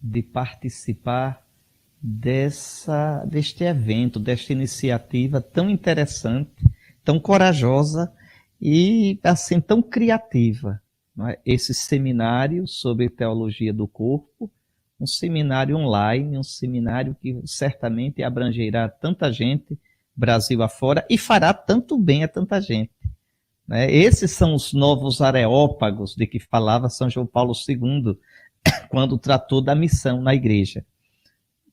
de participar deste evento, desta iniciativa tão interessante, tão corajosa e assim tão criativa, não é? Esse seminário sobre teologia do corpo, um seminário online, um seminário que certamente abrangerá tanta gente, Brasil afora, e fará tanto bem a tanta gente. Né? Esses são os novos areópagos de que falava São João Paulo II, quando tratou da missão na igreja.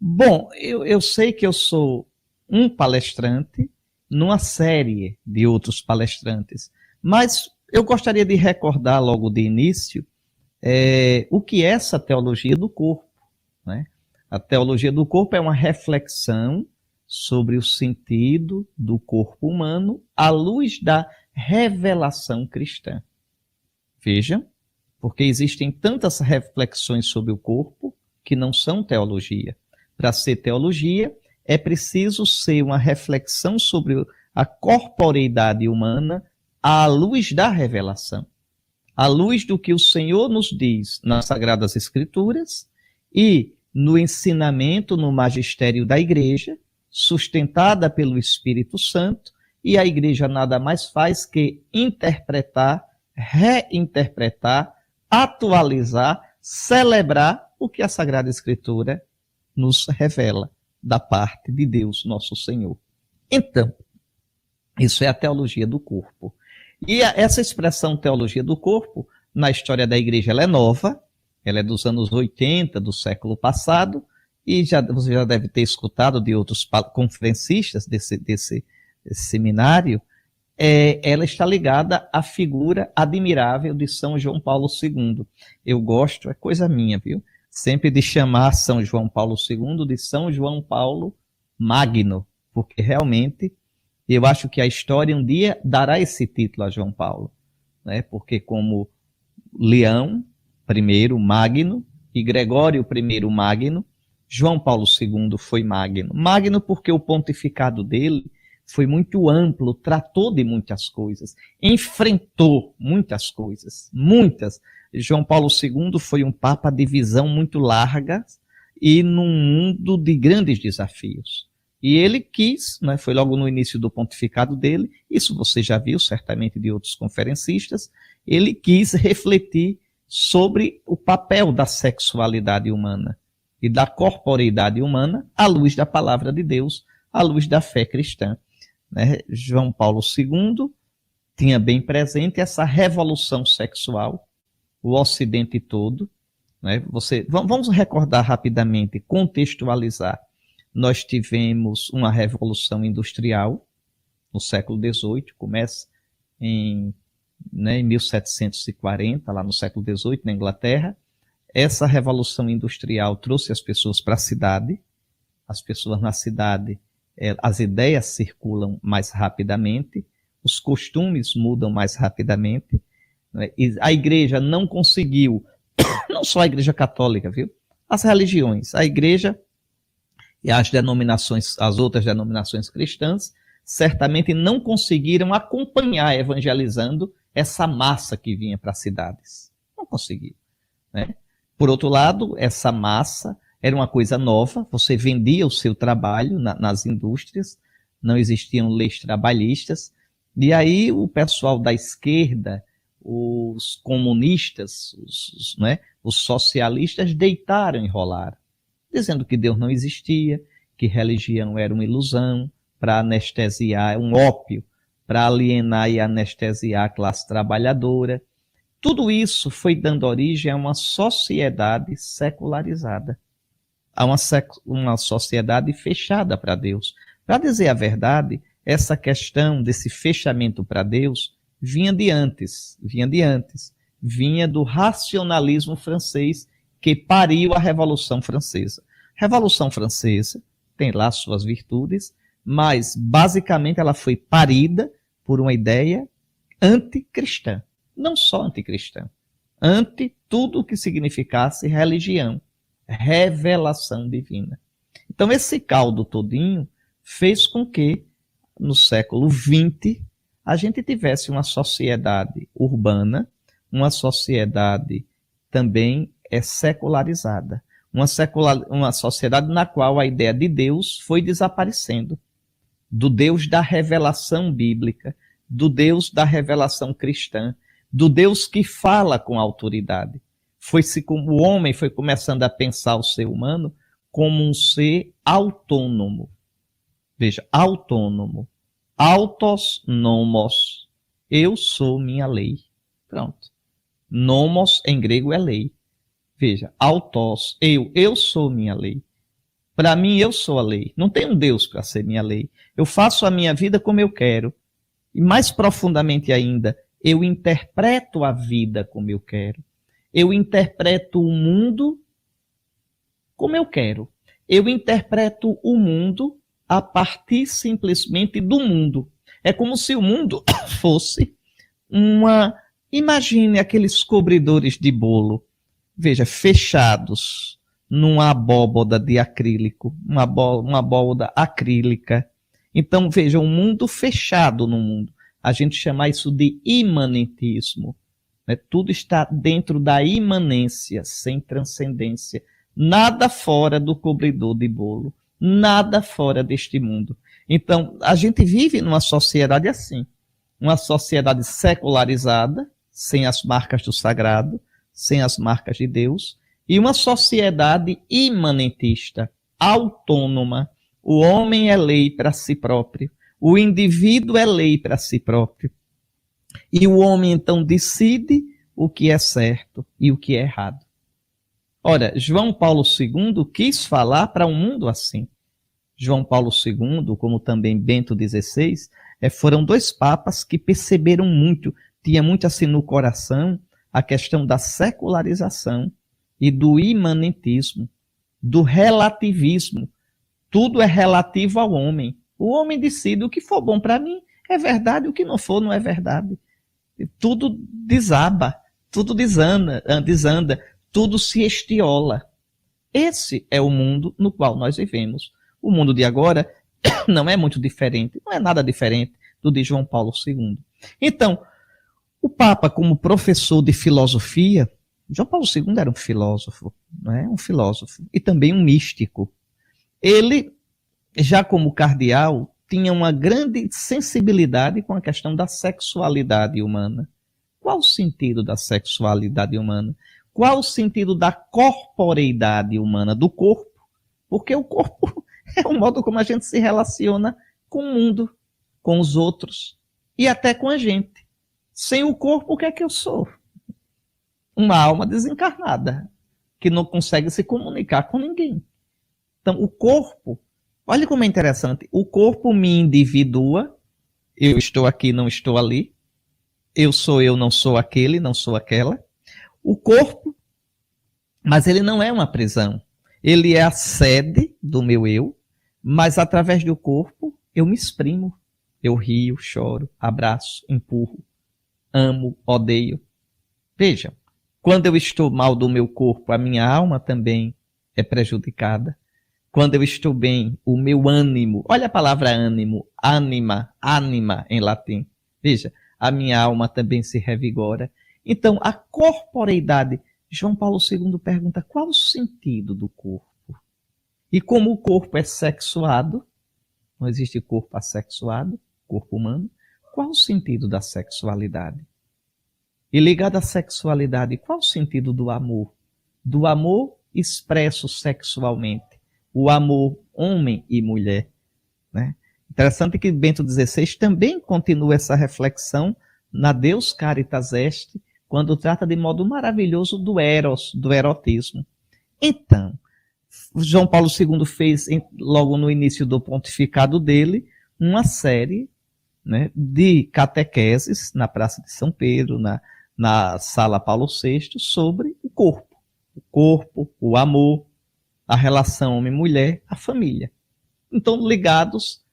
Bom, eu sei que eu sou um palestrante numa série de outros palestrantes, mas eu gostaria de recordar logo de início o que é essa teologia do corpo. Né? A teologia do corpo é uma reflexão sobre o sentido do corpo humano à luz da revelação cristã. Vejam, porque existem tantas reflexões sobre o corpo que não são teologia. Para ser teologia, é preciso ser uma reflexão sobre a corporeidade humana à luz da revelação, à luz do que o Senhor nos diz nas Sagradas Escrituras e no ensinamento, no magistério da Igreja, sustentada pelo Espírito Santo, e a Igreja nada mais faz que interpretar, reinterpretar, atualizar, celebrar o que a Sagrada Escritura nos revela da parte de Deus, nosso Senhor. Então, isso é a teologia do corpo. E essa expressão teologia do corpo, na história da igreja, ela é nova, ela é dos anos 80 do século passado, e você já deve ter escutado de outros conferencistas desse seminário. Ela está ligada à figura admirável de São João Paulo II. Eu gosto, é coisa minha, viu? Sempre de chamar São João Paulo II de São João Paulo Magno, porque realmente eu acho que a história um dia dará esse título a João Paulo, né? Porque como Leão I Magno e Gregório I Magno, João Paulo II foi Magno. Magno porque o pontificado dele foi muito amplo, tratou de muitas coisas, enfrentou muitas coisas, muitas. João Paulo II foi um papa de visão muito larga e num mundo de grandes desafios. E ele quis, né, foi logo no início do pontificado dele, isso você já viu certamente de outros conferencistas, ele quis refletir sobre o papel da sexualidade humana e da corporeidade humana à luz da palavra de Deus, à luz da fé cristã. Né? João Paulo II tinha bem presente essa revolução sexual, o Ocidente todo. Né? Vamos recordar rapidamente, contextualizar. Nós tivemos uma revolução industrial no século XVIII, começa em 1740, lá no século XVIII, na Inglaterra. Essa revolução industrial trouxe as pessoas para a cidade. As pessoas na cidade, as ideias circulam mais rapidamente, os costumes mudam mais rapidamente. E a igreja não conseguiu, não só a igreja católica, viu? As religiões, a igreja e as outras denominações cristãs, certamente não conseguiram acompanhar evangelizando essa massa que vinha para as cidades. Não conseguiram. Né? Por outro lado, essa massa era uma coisa nova, você vendia o seu trabalho nas indústrias, não existiam leis trabalhistas, e aí o pessoal da esquerda, os comunistas, os socialistas deitaram e rolaram, dizendo que Deus não existia, que religião era uma ilusão, para anestesiar, um ópio, para alienar e anestesiar a classe trabalhadora. Tudo isso foi dando origem a uma sociedade secularizada, a uma sociedade fechada para Deus. Para dizer a verdade, essa questão desse fechamento para Deus vinha de antes, vinha do racionalismo francês que pariu a Revolução Francesa. Revolução Francesa tem lá suas virtudes, mas basicamente ela foi parida por uma ideia anticristã. Não só anticristã, anti tudo o que significasse religião, revelação divina. Então esse caldo todinho fez com que no século XX a gente tivesse uma sociedade urbana, uma sociedade também secularizada, uma sociedade na qual a ideia de Deus foi desaparecendo, do Deus da revelação bíblica, do Deus da revelação cristã, do Deus que fala com autoridade. O homem foi começando a pensar o ser humano como um ser autônomo. Veja, autônomo. Autos nomos. Eu sou minha lei. Pronto. Nomos em grego é lei. Veja, autos, eu sou minha lei. Para mim, eu sou a lei. Não tem um Deus para ser minha lei. Eu faço a minha vida como eu quero. E mais profundamente ainda, eu interpreto a vida como eu quero. Eu interpreto o mundo como eu quero. Eu interpreto o mundo a partir simplesmente do mundo. É como se o mundo fosse uma... Imagine aqueles cobridores de bolo, veja, fechados numa abóboda de acrílico, uma abóboda acrílica. Então, veja, um mundo fechado no mundo. A gente chama isso de imanentismo. Né? Tudo está dentro da imanência, sem transcendência. Nada fora do cobridor de bolo. Nada fora deste mundo. Então, a gente vive numa sociedade assim. Uma sociedade secularizada, sem as marcas do sagrado, sem as marcas de Deus, e uma sociedade imanentista, autônoma. O homem é lei para si próprio, o indivíduo é lei para si próprio. E o homem, então, decide o que é certo e o que é errado. Ora, João Paulo II quis falar para um mundo assim. João Paulo II, como também Bento XVI, foram dois papas que perceberam muito, tinha muito assim no coração, a questão da secularização e do imanentismo, do relativismo. Tudo é relativo ao homem. O homem decide o que for bom para mim é verdade, o que não for não é verdade. Tudo desaba, tudo desanda, tudo se estiola. Esse é o mundo no qual nós vivemos. O mundo de agora não é muito diferente, não é nada diferente do de João Paulo II. Então, o Papa, como professor de filosofia, João Paulo II era um filósofo, não é? Um filósofo e também um místico. Ele, já como cardeal, tinha uma grande sensibilidade com a questão da sexualidade humana. Qual o sentido da sexualidade humana? Qual o sentido da corporeidade humana, do corpo? Porque o corpo é o modo como a gente se relaciona com o mundo, com os outros e até com a gente. Sem o corpo, o que é que eu sou? Uma alma desencarnada, que não consegue se comunicar com ninguém. Então, o corpo, olha como é interessante, o corpo me individua, eu estou aqui, não estou ali, eu, não sou aquele, não sou aquela. O corpo, mas ele não é uma prisão, ele é a sede do meu eu, mas através do corpo eu me exprimo, eu rio, choro, abraço, empurro, amo, odeio. Veja, quando eu estou mal do meu corpo, a minha alma também é prejudicada. Quando eu estou bem, o meu ânimo, olha a palavra ânimo, ânima em latim. Veja, a minha alma também se revigora. Então, a corporeidade, João Paulo II pergunta qual o sentido do corpo? E como o corpo é sexuado, não existe corpo assexuado, corpo humano, qual o sentido da sexualidade? E ligado à sexualidade, qual o sentido do amor? Do amor expresso sexualmente. O amor homem e mulher. Né? Interessante que Bento XVI também continua essa reflexão na Deus Caritas Est, quando trata de modo maravilhoso do eros, do erotismo. Então, João Paulo II fez, logo no início do pontificado dele, uma série, né, de catequeses na Praça de São Pedro, na Sala Paulo VI, sobre o corpo, o amor, a relação homem-mulher, a família. Então, ligados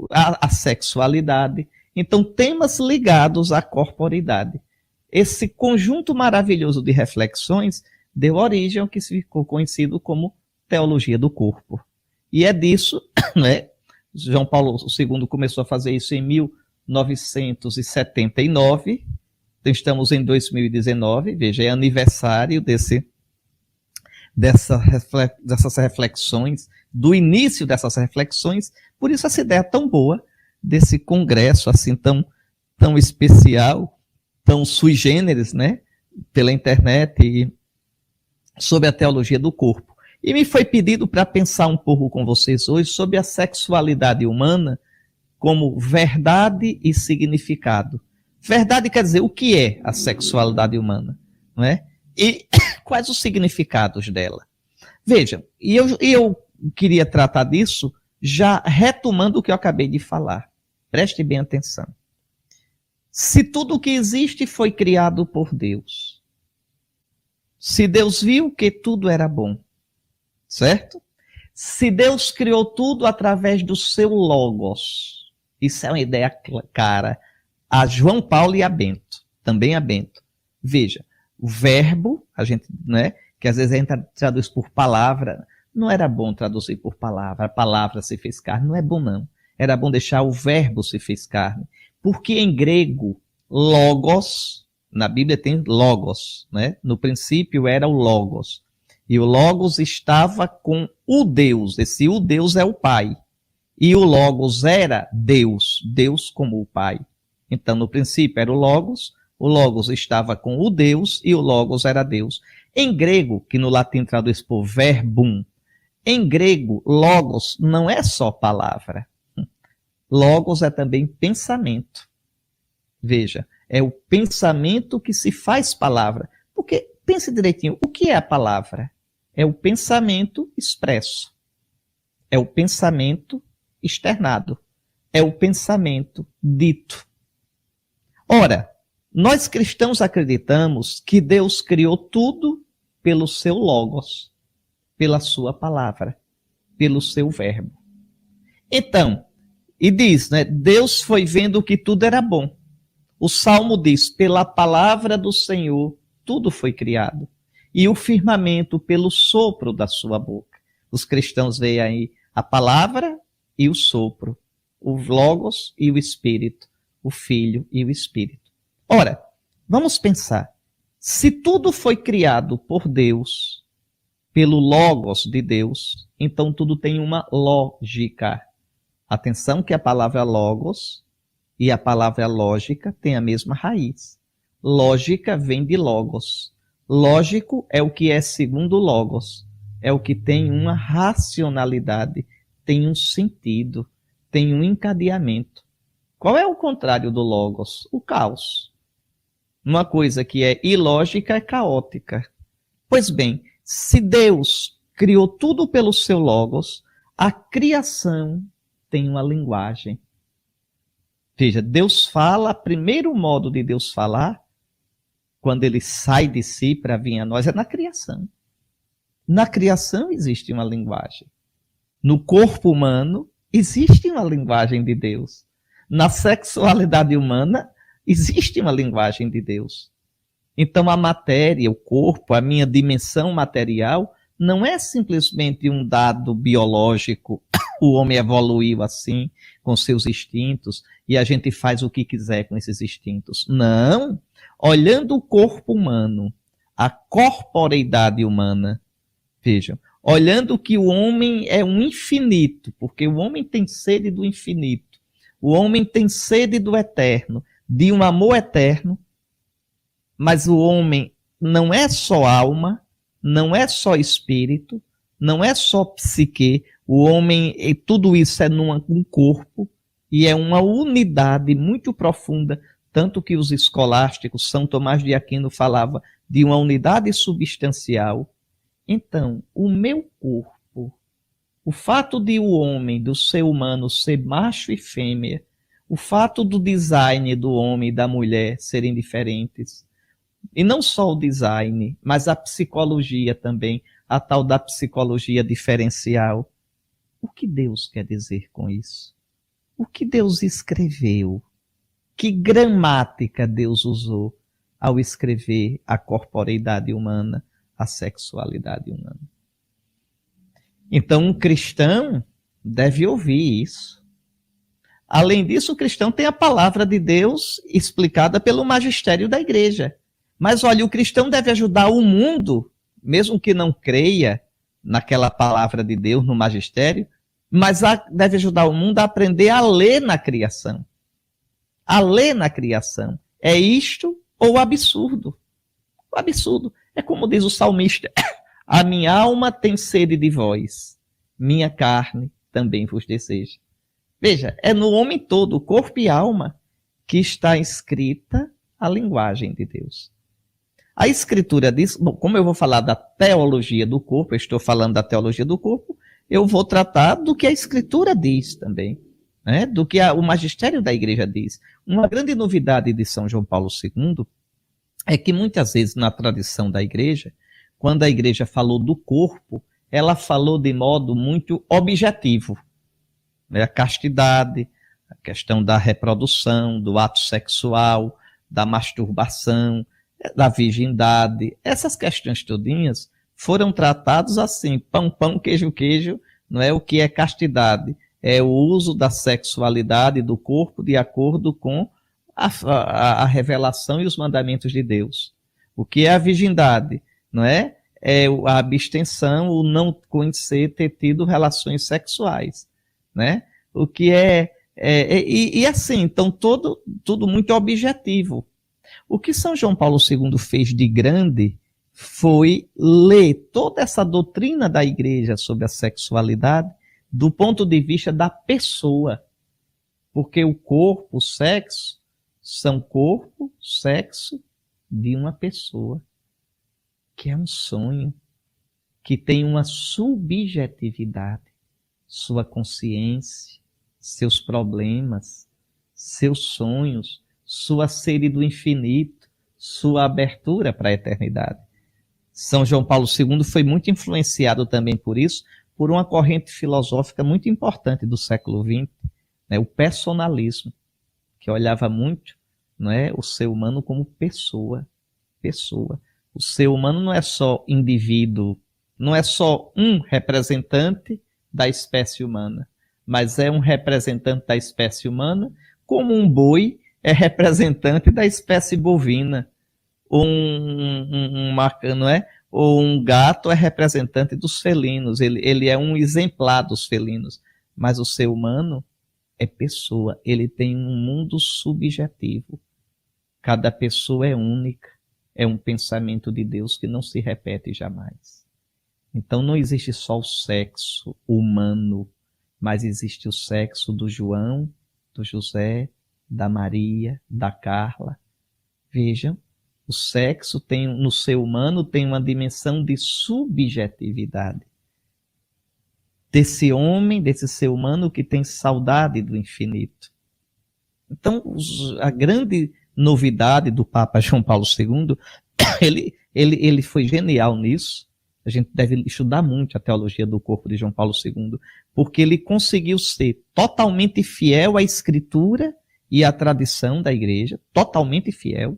à sexualidade. Então, temas ligados à corporidade. Esse conjunto maravilhoso de reflexões deu origem ao que ficou conhecido como teologia do corpo. E é disso, né? João Paulo II começou a fazer isso em 1979. Então, estamos em 2019, veja, é aniversário dessas reflexões, do início dessas reflexões. Por isso essa ideia tão boa desse congresso assim tão especial, tão sui generis, né, pela internet, e sobre a teologia do corpo. E me foi pedido para pensar um pouco com vocês hoje sobre a sexualidade humana como verdade e significado. Verdade quer dizer o que é a sexualidade humana, não é? E quais os significados dela. Vejam, e eu queria tratar disso já retomando o que eu acabei de falar. Preste bem atenção. Se tudo o que existe foi criado por Deus, se Deus viu que tudo era bom, certo? Se Deus criou tudo através do seu Logos, isso é uma ideia cara a João Paulo e a Bento, também a Bento. Veja, o verbo, a gente, né, que às vezes a gente traduz por palavra, não era bom traduzir por palavra, a palavra se fez carne, não é bom não. Era bom deixar o verbo se fez carne, porque em grego, logos, na Bíblia tem logos, né? No princípio era o logos, e o logos estava com o Deus, esse o Deus é o Pai, e o logos era Deus, Deus como o Pai. Então no princípio era o logos estava com o Deus e o logos era Deus. Em grego, que no latim traduz por verbum, em grego, logos não é só palavra. Logos é também pensamento. Veja, é o pensamento que se faz palavra. Porque, pense direitinho, o que é a palavra? É o pensamento expresso. É o pensamento externado. É o pensamento dito. Ora, nós cristãos acreditamos que Deus criou tudo pelo seu Logos, pela sua palavra, pelo seu verbo. Então, e diz, né, Deus foi vendo que tudo era bom. O Salmo diz, pela palavra do Senhor, tudo foi criado. E o firmamento pelo sopro da sua boca. Os cristãos veem aí a palavra e o sopro, o Logos e o Espírito, o Filho e o Espírito. Ora, vamos pensar, se tudo foi criado por Deus, pelo Logos de Deus, então tudo tem uma lógica. Atenção que a palavra Logos e a palavra lógica têm a mesma raiz. Lógica vem de Logos. Lógico é o que é segundo Logos. É o que tem uma racionalidade, tem um sentido, tem um encadeamento. Qual é o contrário do Logos? O caos. Uma coisa que é ilógica é caótica. Pois bem, se Deus criou tudo pelo seu Logos, a criação tem uma linguagem. Veja, Deus fala, primeiro modo de Deus falar, quando ele sai de si para vir a nós, é na criação. Na criação existe uma linguagem. No corpo humano, existe uma linguagem de Deus. Na sexualidade humana, existe uma linguagem de Deus. Então a matéria, o corpo, a minha dimensão material, não é simplesmente um dado biológico, o homem evoluiu assim, com seus instintos, e a gente faz o que quiser com esses instintos. Não. Olhando o corpo humano, a corporeidade humana, vejam, olhando que o homem é um infinito, porque o homem tem sede do infinito, o homem tem sede do eterno, de um amor eterno, mas o homem não é só alma, não é só espírito, não é só psique, o homem, tudo isso é um corpo, e é uma unidade muito profunda, tanto que os escolásticos, São Tomás de Aquino falava de uma unidade substancial. Então, o meu corpo, o fato de o homem, do ser humano, ser macho e fêmea, o fato do design do homem e da mulher serem diferentes, e não só o design, mas a psicologia também, a tal da psicologia diferencial. O que Deus quer dizer com isso? O que Deus escreveu? Que gramática Deus usou ao escrever a corporeidade humana, a sexualidade humana? Então, um cristão deve ouvir isso. Além disso, o cristão tem a palavra de Deus explicada pelo magistério da igreja. Mas olha, o cristão deve ajudar o mundo, mesmo que não creia naquela palavra de Deus, no magistério, mas deve ajudar o mundo a aprender a ler na criação. A ler na criação. É isto ou o absurdo? O absurdo. É como diz o salmista: a minha alma tem sede de vós, minha carne também vos deseja. Veja, é no homem todo, corpo e alma, que está escrita a linguagem de Deus. A Escritura diz, bom, como eu vou falar da teologia do corpo, eu estou falando da teologia do corpo, eu vou tratar do que a Escritura diz também, né? Do que o magistério da igreja diz. Uma grande novidade de São João Paulo II é que muitas vezes na tradição da igreja, quando a igreja falou do corpo, ela falou de modo muito objetivo, né? A castidade, a questão da reprodução, do ato sexual, da masturbação, da virgindade, essas questões todinhas foram tratadas assim, pão, pão, queijo, queijo, não é? O que é castidade? É o uso da sexualidade do corpo de acordo com a revelação e os mandamentos de Deus. O que é a virgindade? Não é? É a abstenção, o não conhecer, ter tido relações sexuais, né? O que e assim, então tudo muito objetivo. O que São João Paulo II fez de grande foi ler toda essa doutrina da igreja sobre a sexualidade do ponto de vista da pessoa. Porque o corpo, o sexo, são corpo, sexo de uma pessoa, que é um sonho, que tem uma subjetividade, sua consciência, seus problemas, seus sonhos, sua sede do infinito, sua abertura para a eternidade. São João Paulo II foi muito influenciado também por isso, por uma corrente filosófica muito importante do século XX, né, o personalismo, que olhava muito, não é, o ser humano como pessoa. O ser humano não é só indivíduo, não é só um representante da espécie humana, mas é um representante da espécie humana como um boi é representante da espécie bovina, ou não é? Ou um gato é representante dos felinos, ele é um exemplar dos felinos, mas o ser humano é pessoa, ele tem um mundo subjetivo, cada pessoa é única, é um pensamento de Deus que não se repete jamais. Então não existe só o sexo humano, mas existe o sexo do João, do José, da Maria, da Carla. Vejam, o sexo no ser humano tem uma dimensão de subjetividade. Desse homem, desse ser humano que tem saudade do infinito. Então, a grande novidade do Papa João Paulo II, ele foi genial nisso. A gente deve estudar muito a teologia do corpo de João Paulo II, porque ele conseguiu ser totalmente fiel à Escritura e à tradição da igreja, totalmente fiel,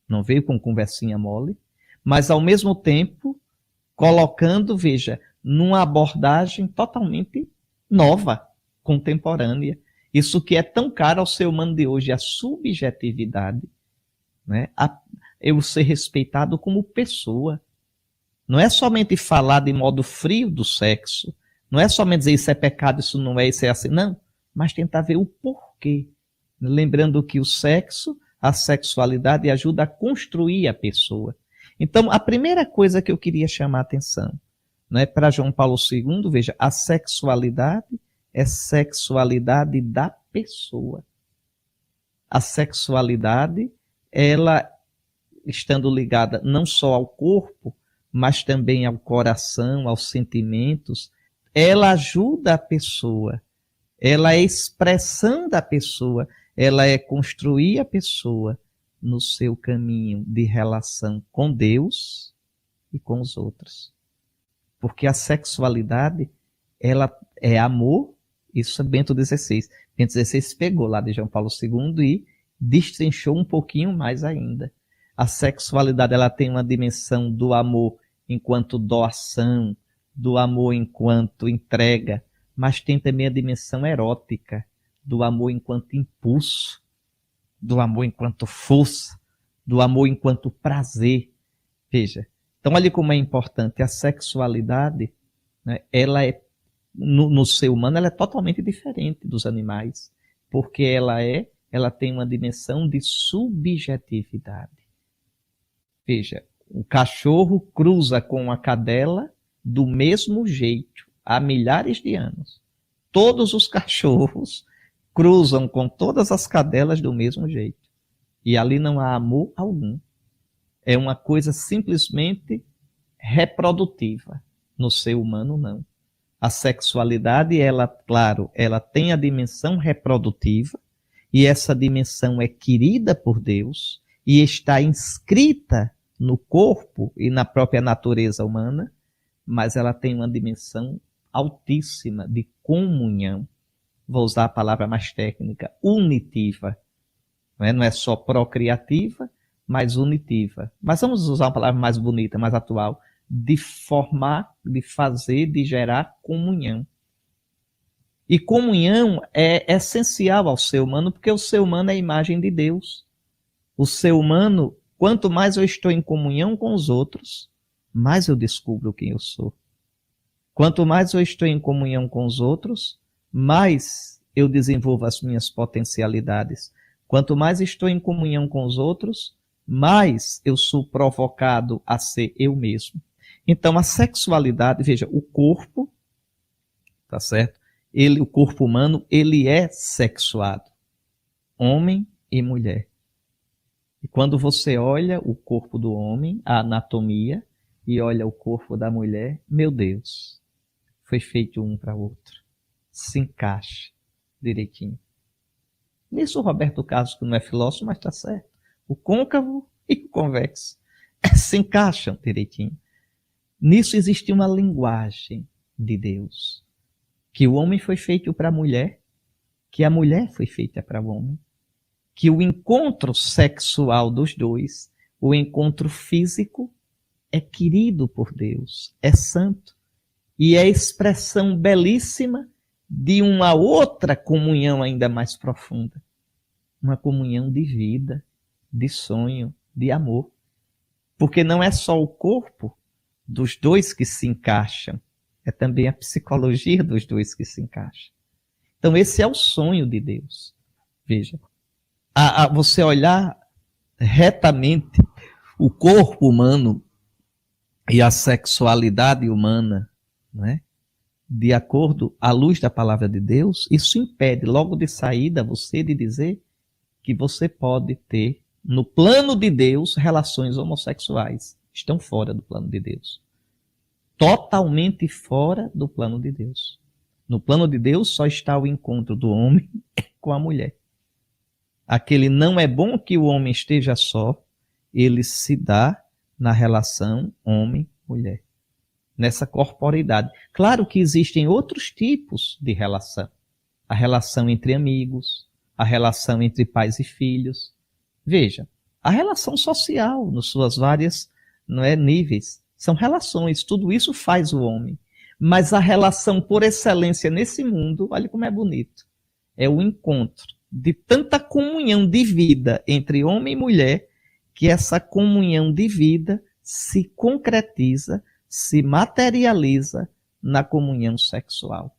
não veio com conversinha mole, mas ao mesmo tempo colocando, veja, numa abordagem totalmente nova, contemporânea. Isso que é tão caro ao ser humano de hoje, a subjetividade, né? Eu ser respeitado como pessoa. Não é somente falar de modo frio do sexo, não é somente dizer isso é pecado, isso não é, isso é assim, não, mas tentar ver o porquê. Lembrando que o sexo, a sexualidade ajuda a construir a pessoa. Então, a primeira coisa que eu queria chamar a atenção, né, para João Paulo II, veja, a sexualidade é sexualidade da pessoa. A sexualidade, ela estando ligada não só ao corpo, mas também ao coração, aos sentimentos, ela ajuda a pessoa, ela é expressão da pessoa, ela é construir a pessoa no seu caminho de relação com Deus e com os outros. Porque a sexualidade, ela é amor, isso é Bento XVI. Bento XVI pegou lá de João Paulo II e destrinchou um pouquinho mais ainda. A sexualidade, ela tem uma dimensão do amor enquanto doação, do amor enquanto entrega, mas tem também a dimensão erótica, do amor enquanto impulso, do amor enquanto força, do amor enquanto prazer. Veja, Então, olha como é importante. A sexualidade, né, ela é, no ser humano, ela é totalmente diferente dos animais, porque ela tem uma dimensão de subjetividade. Veja, o cachorro cruza com a cadela do mesmo jeito, há milhares de anos. Todos os cachorros cruzam com todas as cadelas do mesmo jeito. E ali não há amor algum. É uma coisa simplesmente reprodutiva. No ser humano, não. A sexualidade, ela, claro, ela tem a dimensão reprodutiva, e essa dimensão é querida por Deus e está inscrita no corpo e na própria natureza humana, mas ela tem uma dimensão altíssima de comunhão. Vou usar a palavra mais técnica, unitiva. Não é só procriativa, mas unitiva. Mas vamos usar uma palavra mais bonita, mais atual, de formar, de fazer, de gerar comunhão. E comunhão é essencial ao ser humano, porque o ser humano é a imagem de Deus. O ser humano, quanto mais eu estou em comunhão com os outros, mais eu descubro quem eu sou. Quanto mais eu estou em comunhão com os outros, mais eu desenvolvo as minhas potencialidades. Quanto mais estou em comunhão com os outros, mais eu sou provocado a ser eu mesmo. Então, a sexualidade, veja, o corpo, tá certo? O corpo humano, ele é sexuado. Homem e mulher. E quando você olha o corpo do homem, a anatomia, e olha o corpo da mulher, meu Deus, foi feito um para o outro. Se encaixa direitinho. Nisso o Roberto Carlos, que não é filósofo, mas está certo. O côncavo e o convexo se encaixam direitinho. Nisso existe uma linguagem de Deus. Que o homem foi feito para a mulher, que a mulher foi feita para o homem, que o encontro sexual dos dois, o encontro físico, é querido por Deus, é santo, e é expressão belíssima de uma outra comunhão ainda mais profunda. Uma comunhão de vida, de sonho, de amor. Porque não é só o corpo dos dois que se encaixam, é também a psicologia dos dois que se encaixam. Então esse é o sonho de Deus. Veja, você olhar retamente o corpo humano e a sexualidade humana, né? De acordo à luz da palavra de Deus, isso impede logo de saída você de dizer que você pode ter, no plano de Deus, relações homossexuais. Estão fora do plano de Deus. Totalmente fora do plano de Deus. No plano de Deus só está o encontro do homem com a mulher. Aquele não é bom que o homem esteja só, ele se dá na relação homem-mulher. Nessa corporeidade. Claro que existem outros tipos de relação. A relação entre amigos, a relação entre pais e filhos. Veja, a relação social, nas suas várias níveis, são relações, tudo isso faz o homem. Mas a relação por excelência nesse mundo, olha como é bonito, é o encontro de tanta comunhão de vida entre homem e mulher, que essa comunhão de vida se concretiza, se materializa na comunhão sexual,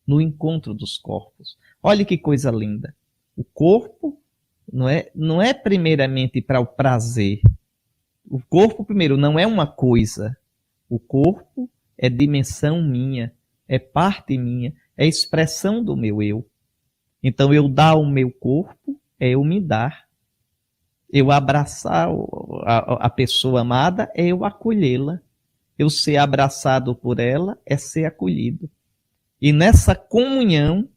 no encontro dos corpos. Olha que coisa linda. O corpo não é primeiramente para o prazer. O corpo, primeiro, não é uma coisa. O corpo é dimensão minha, é parte minha, é expressão do meu eu. Então, eu dar o meu corpo é eu me dar. Eu abraçar a pessoa amada é eu acolhê-la. Eu ser abraçado por ela é ser acolhido. E nessa comunhão,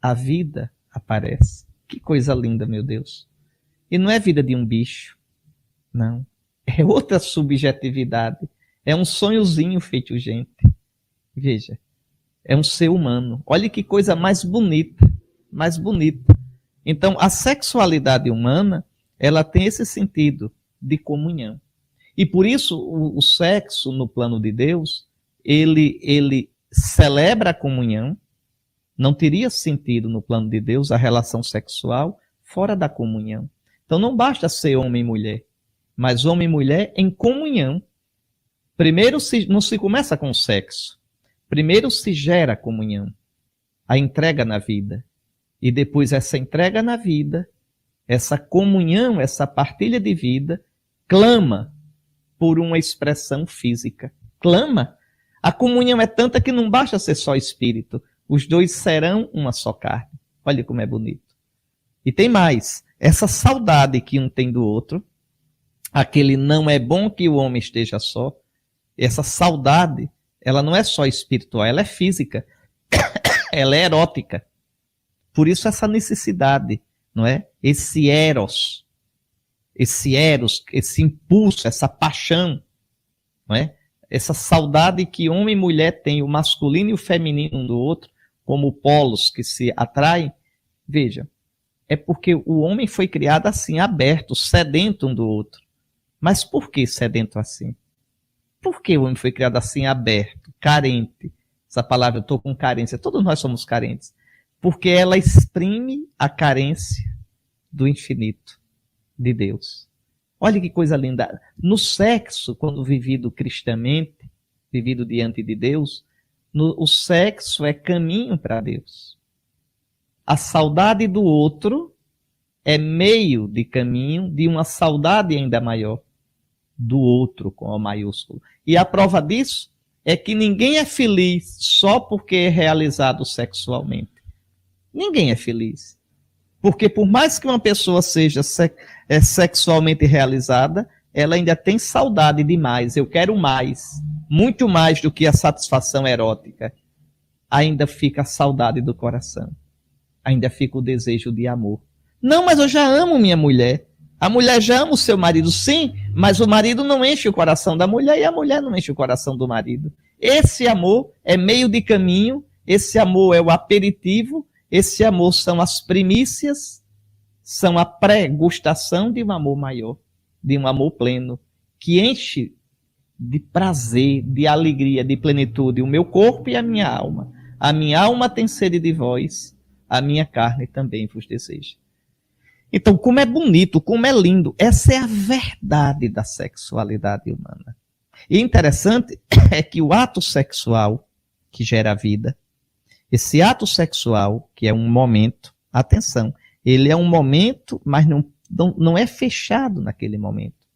a vida aparece. Que coisa linda, meu Deus. E não é vida de um bicho, não. É outra subjetividade. É um sonhozinho feito gente. Veja, é um ser humano. Olha que coisa mais bonita, mais bonita. Então, a sexualidade humana, ela tem esse sentido de comunhão. E por isso, o sexo, no plano de Deus, ele celebra a comunhão. Não teria sentido no plano de Deus a relação sexual fora da comunhão. Então não basta ser homem e mulher. mas homem e mulher em comunhão. Primeiro não se começa com o sexo. Primeiro se gera a comunhão, a entrega na vida. E depois essa entrega na vida, essa comunhão, essa partilha de vida, clama por uma expressão física. Clama. A comunhão é tanta que não basta ser só espírito. Os dois serão uma só carne. Olha como é bonito. E tem mais. Essa saudade que um tem do outro, aquele não é bom que o homem esteja só, essa saudade, ela não é só espiritual, ela é física. Ela é erótica. Por isso essa necessidade, não é? Esse eros, esse impulso, essa paixão, não é? Essa saudade que homem e mulher têm, o masculino e o feminino um do outro, como polos que se atraem. Veja, é porque o homem foi criado assim, aberto, sedento um do outro. Mas por que sedento assim? Por que o homem foi criado assim, aberto, carente? Essa palavra, eu estou com carência. Todos nós somos carentes. Porque ela exprime a carência do infinito, de Deus. Olha que coisa linda. No sexo, quando vivido cristamente, vivido diante de Deus, o sexo é caminho para Deus. A saudade do outro é meio de caminho de uma saudade ainda maior do outro, com O maiúsculo. E a prova disso é que ninguém é feliz só porque é realizado sexualmente. Ninguém é feliz. Porque por mais que uma pessoa seja sexualmente realizada, ela ainda tem saudade de mais. Eu quero mais. Muito mais do que a satisfação erótica. Ainda fica a saudade do coração. Ainda fica o desejo de amor. Não, mas eu já amo minha mulher. A mulher já ama o seu marido, sim, mas o marido não enche o coração da mulher e a mulher não enche o coração do marido. Esse amor é meio de caminho, esse amor é o aperitivo, esse amor são as primícias, são a pré-gustação de um amor maior, de um amor pleno, que enche de prazer, de alegria, de plenitude o meu corpo e a minha alma. A minha alma tem sede de vós, a minha carne também vos deseja. Então, como é bonito, como é lindo. Essa é a verdade da sexualidade humana. E interessante é que o ato sexual que gera a vida, esse ato sexual, que é um momento, atenção, ele é um momento, mas não é fechado naquele momento.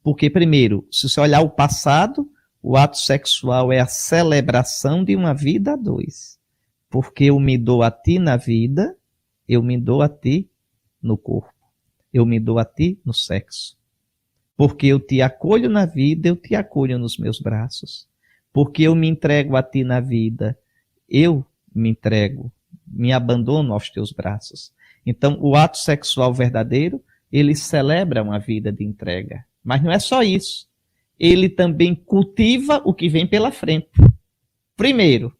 Porque, primeiro, se você olhar o passado, o ato sexual é a celebração de uma vida a dois. Porque eu me dou a ti na vida, eu me dou a ti no corpo. Eu me dou a ti no sexo. Porque eu te acolho na vida, eu te acolho nos meus braços. Porque eu me entrego a ti na vida, eu me entrego, me abandono aos teus braços. Então, o ato sexual verdadeiro, ele celebra uma vida de entrega. Mas não é só isso. Ele também cultiva o que vem pela frente. Primeiro,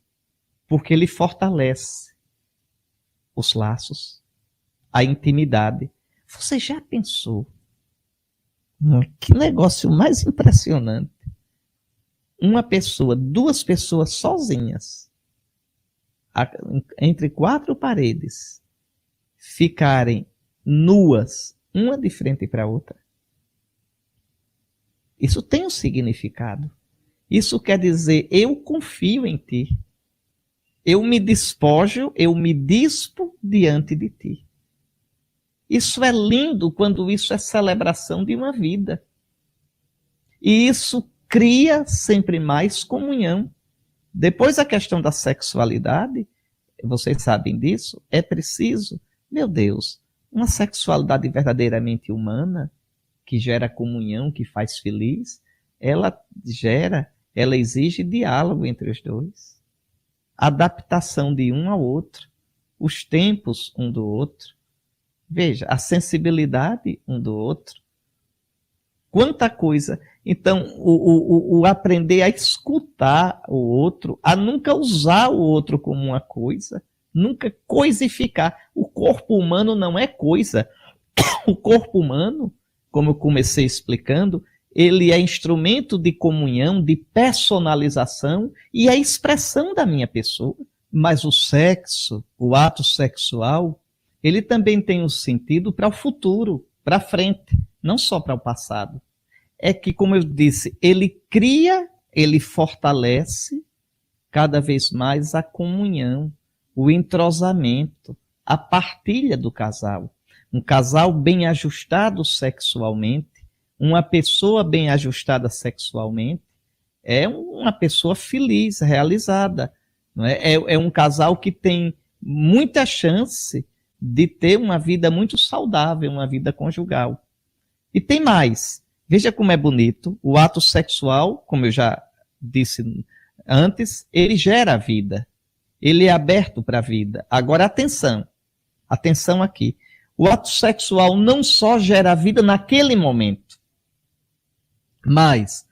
porque ele fortalece os laços, a intimidade. Você já pensou? Que negócio mais impressionante. Uma pessoa, duas pessoas sozinhas, entre quatro paredes, ficarem nuas, uma de frente para a outra. Isso tem um significado. Isso quer dizer, eu confio em ti. Eu me despojo, eu me dispo diante de ti. Isso é lindo quando isso é celebração de uma vida. E isso cria sempre mais comunhão. Depois a questão da sexualidade, vocês sabem disso, é preciso, meu Deus, uma sexualidade verdadeiramente humana, que gera comunhão, que faz feliz, ela exige diálogo entre os dois. Adaptação de um ao outro, os tempos um do outro. Veja, a sensibilidade um do outro. Quanta coisa. Então, o aprender a escutar o outro, a nunca usar o outro como uma coisa, nunca coisificar. O corpo humano não é coisa. O corpo humano, como eu comecei explicando, ele é instrumento de comunhão, de personalização e é expressão da minha pessoa. Mas o sexo, o ato sexual, ele também tem um sentido para o futuro, para frente. não só para o passado. É que, como eu disse, ele cria, ele fortalece cada vez mais a comunhão, o entrosamento, a partilha do casal. Um casal bem ajustado sexualmente, uma pessoa bem ajustada sexualmente, é uma pessoa feliz, realizada. Não é? É um casal que tem muita chance de ter uma vida muito saudável, uma vida conjugal. E tem mais. Veja como é bonito. O ato sexual, como eu já disse antes, ele gera a vida. Ele é aberto para a vida. Agora, atenção aqui. O ato sexual não só gera a vida naquele momento, mas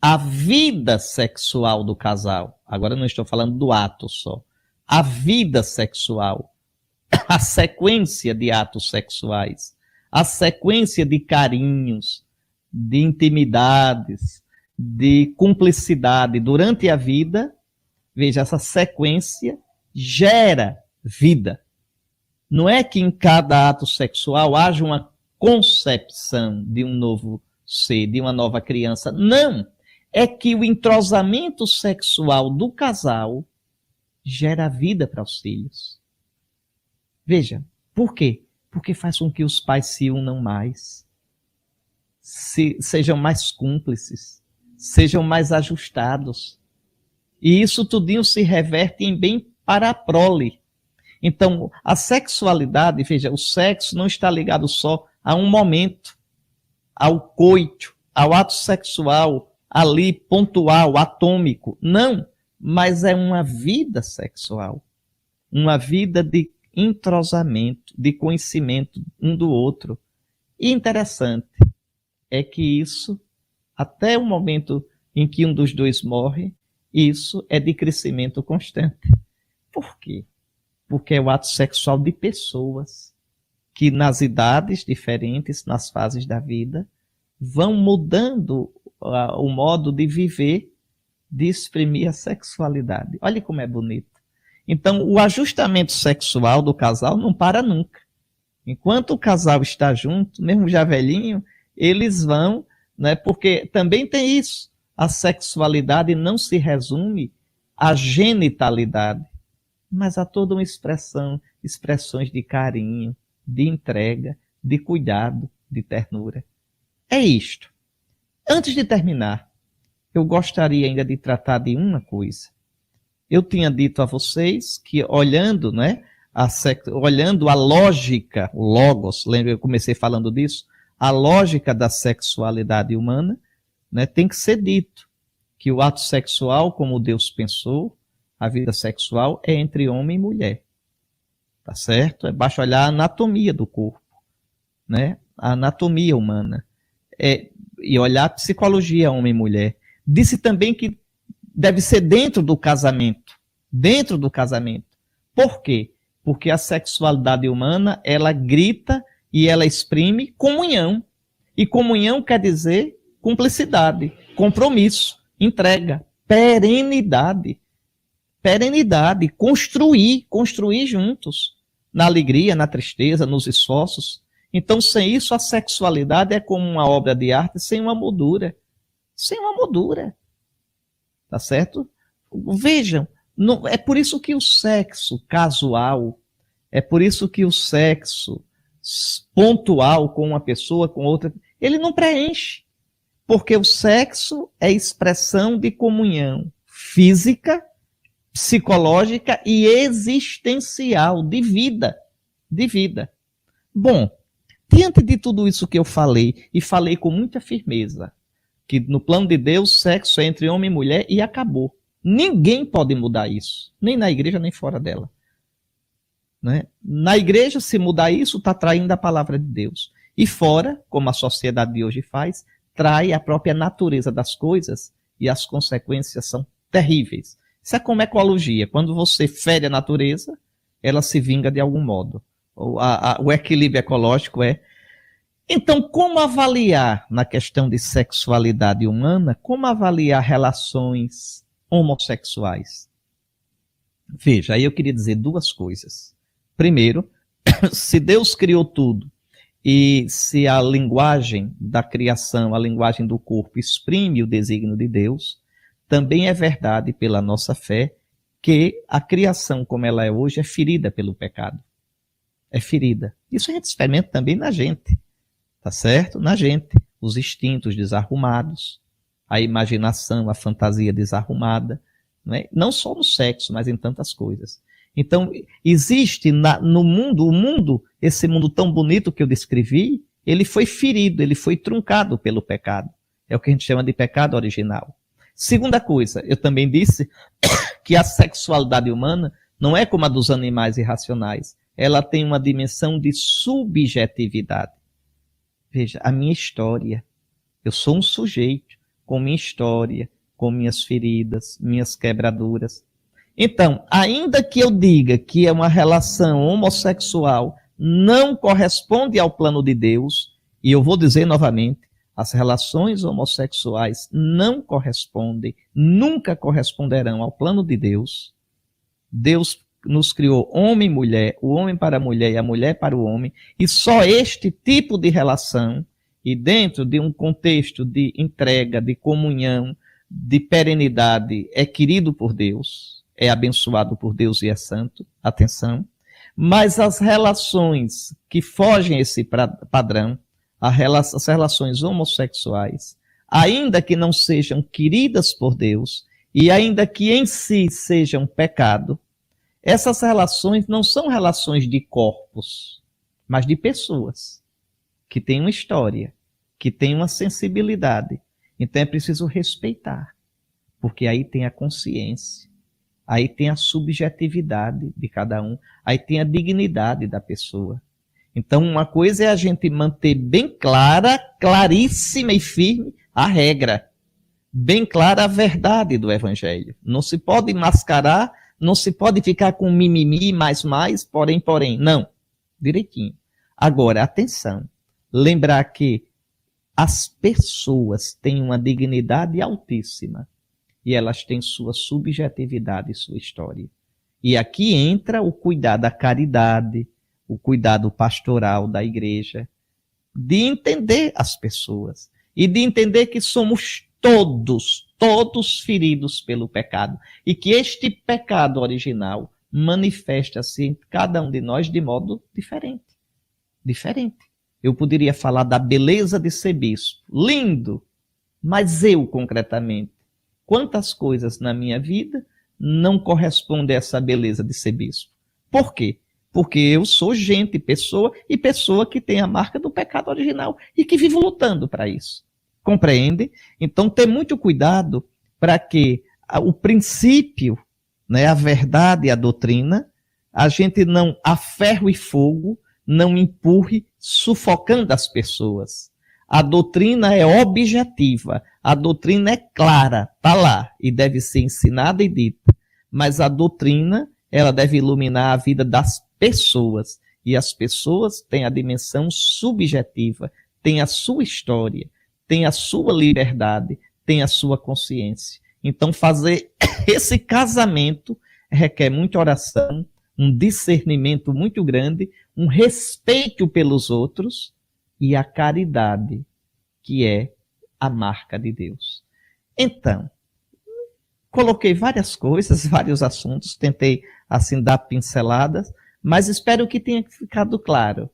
a vida sexual do casal, agora eu não estou falando do ato só, a vida sexual, a sequência de atos sexuais, a sequência de carinhos, de intimidades, de cumplicidade durante a vida, veja, essa sequência gera vida. Não é que em cada ato sexual haja uma concepção de um novo ser, de uma nova criança. Não! É que o entrosamento sexual do casal gera vida para os filhos. Veja, por quê? Porque faz com que os pais se unam mais, sejam mais cúmplices, sejam mais ajustados. E isso tudinho se reverte em bem para a prole. Então, a sexualidade, veja, o sexo não está ligado só a um momento, ao coito, ao ato sexual, ali pontual, atômico. Não, mas é uma vida sexual, uma vida de entrosamento, de conhecimento um do outro. E interessante é que isso, até o momento em que um dos dois morre, isso é de crescimento constante. Por quê? Porque é o ato sexual de pessoas que nas idades diferentes, nas fases da vida, vão mudando o modo de viver, de exprimir a sexualidade. Olha como é bonito. Então, o ajustamento sexual do casal não para nunca. Enquanto o casal está junto, mesmo já velhinho, eles vão, né, porque também tem isso. A sexualidade não se resume à genitalidade, mas há toda uma expressões de carinho, de entrega, de cuidado, de ternura. É isto. Antes de terminar, eu gostaria ainda de tratar de uma coisa. Eu tinha dito a vocês que olhando, né, olhando a lógica, o logos, lembra, eu comecei falando disso, a lógica da sexualidade humana, né, tem que ser dito que o ato sexual, como Deus pensou, a vida sexual é entre homem e mulher. Tá certo? Basta olhar a anatomia do corpo, né? A anatomia humana. E olhar a psicologia homem e mulher. Disse também que deve ser dentro do casamento. Dentro do casamento. Por quê? Porque a sexualidade humana, ela grita e ela exprime comunhão. E comunhão quer dizer cumplicidade, compromisso, entrega, perenidade. Perenidade, construir juntos, na alegria, na tristeza, nos esforços. Então, sem isso, a sexualidade é como uma obra de arte sem uma moldura. Sem uma moldura. Tá certo? Vejam, não, é por isso que o sexo casual, é por isso que o sexo pontual com uma pessoa, com outra, ele não preenche. Porque o sexo é expressão de comunhão física, psicológica e existencial, de vida. De vida. Bom, diante de tudo isso que eu falei, e falei com muita firmeza, que no plano de Deus, sexo é entre homem e mulher e acabou. Ninguém pode mudar isso, nem na igreja, nem fora dela. Né? Na igreja, se mudar isso, está traindo a palavra de Deus. E fora, como a sociedade de hoje faz, trai a própria natureza das coisas e as consequências são terríveis. Isso é como ecologia. Quando você fere a natureza, ela se vinga de algum modo. O equilíbrio ecológico é... Então, como avaliar, na questão de sexualidade humana, como avaliar relações homossexuais? Veja, aí eu queria dizer duas coisas. Primeiro, se Deus criou tudo E se a linguagem da criação, a linguagem do corpo exprime o desígnio de Deus, também é verdade pela nossa fé que a criação como ela é hoje é ferida pelo pecado. É ferida. Isso a gente experimenta também na gente, tá certo? Na gente. Os instintos desarrumados, a imaginação, a fantasia desarrumada, não só no sexo, mas em tantas coisas. Então, existe no mundo, o mundo, esse mundo tão bonito que eu descrevi, ele foi ferido, ele foi truncado pelo pecado. É o que a gente chama de pecado original. Segunda coisa, eu também disse que a sexualidade humana não é como a dos animais irracionais. Ela tem uma dimensão de subjetividade. Veja, a minha história. Eu sou um sujeito com minha história, com minhas feridas, minhas quebraduras. Então, ainda que eu diga que é uma relação homossexual não corresponde ao plano de Deus, e eu vou dizer novamente, as relações homossexuais não correspondem, nunca corresponderão ao plano de Deus. Deus nos criou homem e mulher, o homem para a mulher e a mulher para o homem, e só este tipo de relação, e dentro de um contexto de entrega, de comunhão, de perenidade, é querido por Deus, é abençoado por Deus e é santo, atenção, mas as relações que fogem esse padrão, as relações homossexuais, ainda que não sejam queridas por Deus, e ainda que em si sejam pecado, essas relações não são relações de corpos, mas de pessoas, que têm uma história, que têm uma sensibilidade. Então é preciso respeitar, porque aí tem a consciência, aí tem a subjetividade de cada um, aí tem a dignidade da pessoa. Então uma coisa é a gente manter bem clara, claríssima e firme a regra, bem clara a verdade do Evangelho. Não se pode mascarar, não se pode ficar com mimimi, mais, porém, não. Direitinho. Agora, atenção. Lembrar que as pessoas têm uma dignidade altíssima e elas têm sua subjetividade e sua história. E aqui entra o cuidado da caridade, o cuidado pastoral da igreja, de entender as pessoas e de entender que somos todos feridos pelo pecado e que este pecado original manifesta-se em cada um de nós de modo diferente. Eu poderia falar da beleza de ser bispo, lindo, mas eu concretamente, quantas coisas na minha vida não correspondem a essa beleza de ser bispo? Por quê? Porque eu sou gente, pessoa que tem a marca do pecado original e que vivo lutando para isso. Compreende? Então, ter muito cuidado para que o princípio, a verdade e a doutrina, a gente não a ferro e fogo, não empurre sufocando as pessoas. A doutrina é objetiva, a doutrina é clara, está lá e deve ser ensinada e dita. Mas a doutrina, ela deve iluminar a vida das pessoas. E as pessoas têm a dimensão subjetiva, têm a sua história, tem a sua liberdade, tem a sua consciência. Então, fazer esse casamento requer muita oração, um discernimento muito grande, um respeito pelos outros e a caridade, que é a marca de Deus. Então, coloquei várias coisas, vários assuntos, tentei, assim, dar pinceladas, mas espero que tenha ficado claro,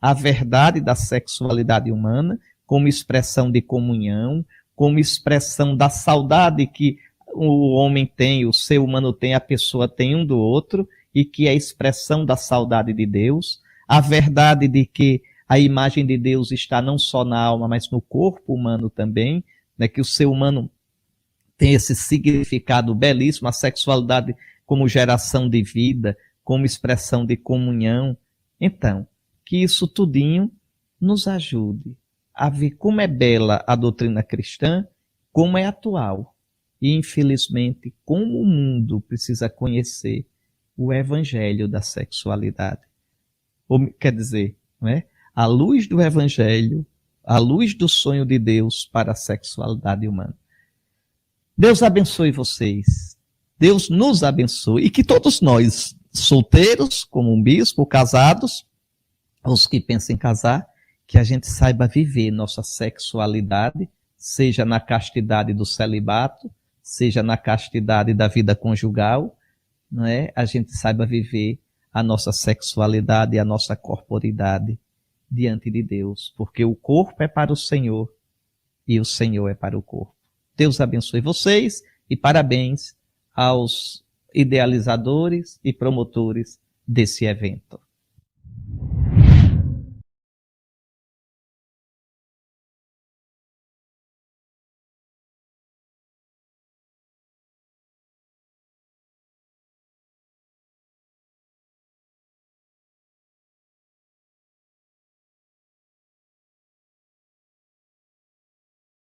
a verdade da sexualidade humana, como expressão de comunhão, como expressão da saudade que o homem tem, o ser humano tem, a pessoa tem um do outro, e que é a expressão da saudade de Deus, a verdade de que a imagem de Deus está não só na alma, mas no corpo humano também, que o ser humano tem esse significado belíssimo, a sexualidade como geração de vida, como expressão de comunhão. Então, que isso tudinho nos ajude a ver como é bela a doutrina cristã, como é atual. E, infelizmente, como o mundo precisa conhecer o evangelho da sexualidade. Ou, quer dizer, a luz do evangelho, a luz do sonho de Deus para a sexualidade humana. Deus abençoe vocês. Deus nos abençoe. E que todos nós, solteiros, como um bispo, casados, os que pensam em casar, que a gente saiba viver nossa sexualidade, seja na castidade do celibato, seja na castidade da vida conjugal, não é? A gente saiba viver a nossa sexualidade e a nossa corporidade diante de Deus, porque o corpo é para o Senhor e o Senhor é para o corpo. Deus abençoe vocês e parabéns aos idealizadores e promotores desse evento.